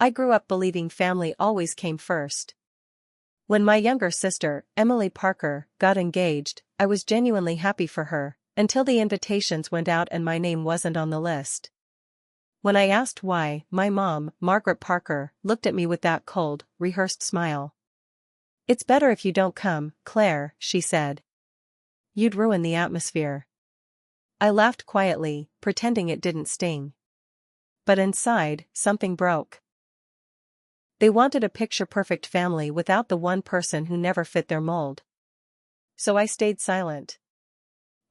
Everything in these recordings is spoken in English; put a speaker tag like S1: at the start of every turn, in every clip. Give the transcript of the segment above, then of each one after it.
S1: I grew up believing family always came first. When my younger sister, Emily Parker, got engaged, I was genuinely happy for her, until the invitations went out and my name wasn't on the list. When I asked why, my mom, Margaret Parker, looked at me with that cold, rehearsed smile. "It's better if you don't come, Claire," she said. "You'd ruin the atmosphere." I laughed quietly, pretending it didn't sting. But inside, something broke. They wanted a picture-perfect family without the one person who never fit their mold. So I stayed silent.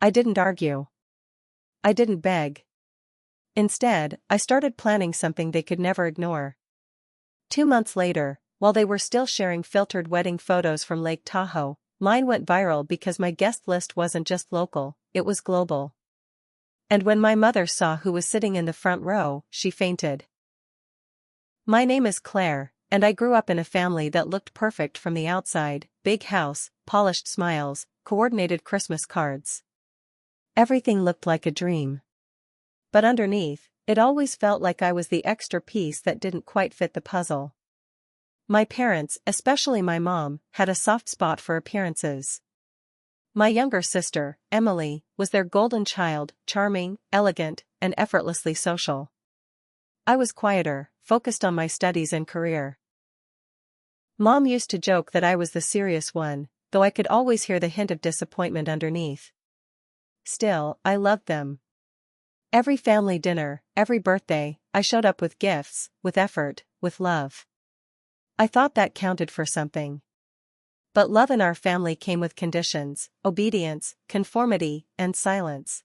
S1: I didn't argue. I didn't beg. Instead, I started planning something they could never ignore. 2 months later, while they were still sharing filtered wedding photos from Lake Tahoe, mine went viral because my guest list wasn't just local, it was global. And when my mother saw who was sitting in the front row, she fainted. My name is Claire, and I grew up in a family that looked perfect from the outside: big house, polished smiles, coordinated Christmas cards. Everything looked like a dream. But underneath, it always felt like I was the extra piece that didn't quite fit the puzzle. My parents, especially my mom, had a soft spot for appearances. My younger sister, Emily, was their golden child, charming, elegant, and effortlessly social. I was quieter, focused on my studies and career. Mom used to joke that I was the serious one, though I could always hear the hint of disappointment underneath. Still, I loved them. Every family dinner, every birthday, I showed up with gifts, with effort, with love. I thought that counted for something. But love in our family came with conditions: obedience, conformity, and silence.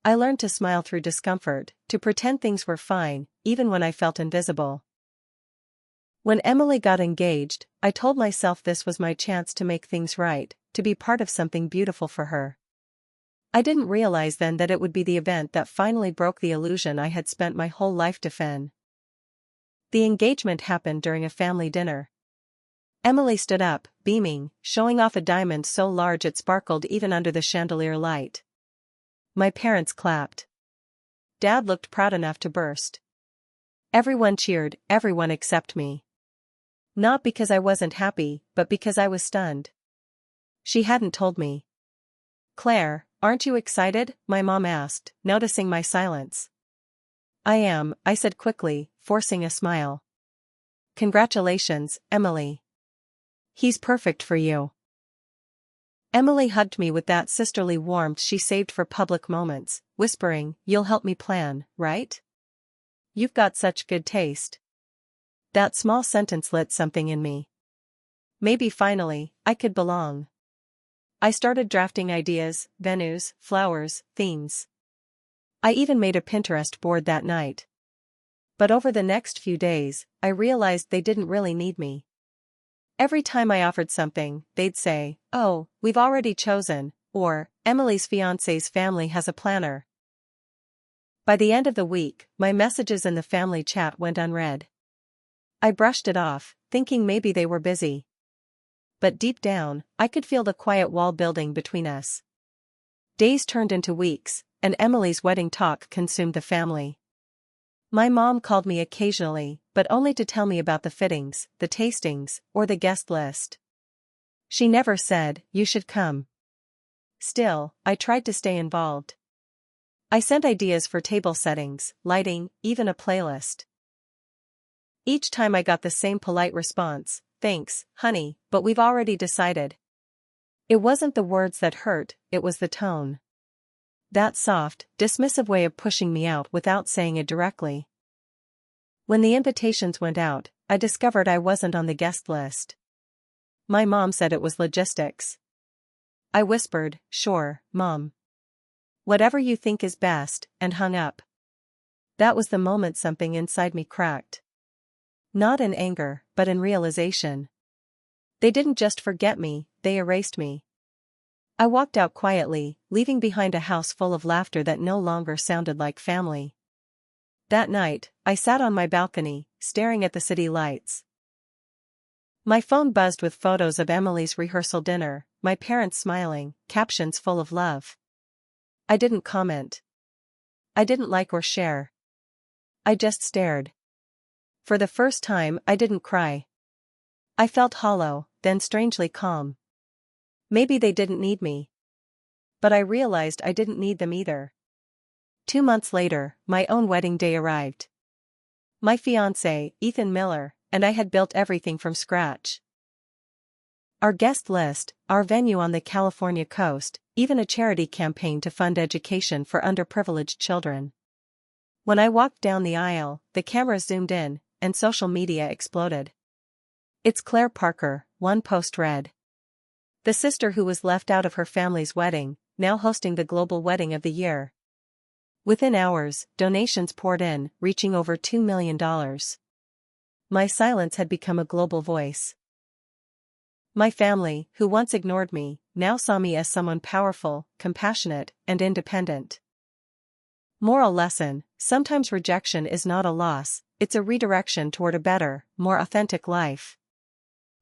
S1: I learned to smile through discomfort, to pretend things were fine, even when I felt invisible. When Emily got engaged, I told myself this was my chance to make things right, to be part of something beautiful for her. I didn't realize then that it would be the event that finally broke the illusion I had spent my whole life defending. The engagement happened during a family dinner. Emily stood up, beaming, showing off a diamond so large it sparkled even under the chandelier light. My parents clapped. Dad looked proud enough to burst. Everyone cheered, everyone except me. Not because I wasn't happy, but because I was stunned. She hadn't told me. "Claire, aren't you excited?" my mom asked, noticing my silence. "I am," I said quickly, forcing a smile. "Congratulations, Emily. He's perfect for you." Emily hugged me with that sisterly warmth she saved for public moments, whispering, "You'll help me plan, right? You've got such good taste." That small sentence lit something in me. Maybe finally, I could belong. I started drafting ideas, venues, flowers, themes. I even made a Pinterest board that night. But over the next few days, I realized they didn't really need me. Every time I offered something, they'd say, "Oh, we've already chosen," or, "Emily's fiancé's family has a planner." By the end of the week, my messages in the family chat went unread. I brushed it off, thinking maybe they were busy. But deep down, I could feel the quiet wall building between us. Days turned into weeks, and Emily's wedding talk consumed the family. My mom called me occasionally, but only to tell me about the fittings, the tastings, or the guest list. She never said, "You should come." Still, I tried to stay involved. I sent ideas for table settings, lighting, even a playlist. Each time I got the same polite response: "Thanks, honey, but we've already decided." It wasn't the words that hurt, it was the tone. That soft, dismissive way of pushing me out without saying it directly. When the invitations went out, I discovered I wasn't on the guest list. My mom said it was logistics. I whispered, "Sure, Mom. Whatever you think is best," and hung up. That was the moment something inside me cracked. Not in anger, but in realization. They didn't just forget me, they erased me. I walked out quietly, leaving behind a house full of laughter that no longer sounded like family. That night, I sat on my balcony, staring at the city lights. My phone buzzed with photos of Emily's rehearsal dinner, my parents smiling, captions full of love. I didn't comment. I didn't like or share. I just stared. For the first time, I didn't cry. I felt hollow, then strangely calm. Maybe they didn't need me. But I realized I didn't need them either. 2 months later, my own wedding day arrived. My fiancé, Ethan Miller, and I had built everything from scratch. Our guest list, our venue on the California coast, even a charity campaign to fund education for underprivileged children. When I walked down the aisle, the camera zoomed in, and social media exploded. "It's Claire Parker," one post read. "The sister who was left out of her family's wedding, now hosting the global wedding of the year." Within hours, donations poured in, reaching over $2 million. My silence had become a global voice. My family, who once ignored me, now saw me as someone powerful, compassionate, and independent. Moral lesson: sometimes rejection is not a loss, it's a redirection toward a better, more authentic life.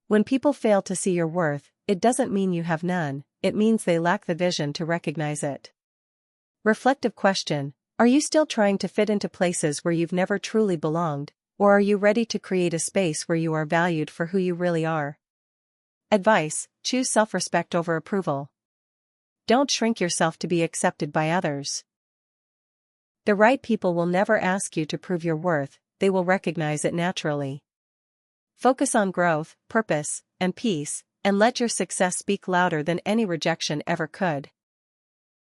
S1: When people fail to see your worth, it doesn't mean you have none, it means they lack the vision to recognize it. Reflective question: are you still trying to fit into places where you've never truly belonged, or are you ready to create a space where you are valued for who you really are? Advice: choose self-respect over approval. Don't shrink yourself to be accepted by others. The right people will never ask you to prove your worth, they will recognize it naturally. Focus on growth, purpose, and peace, and let your success speak louder than any rejection ever could.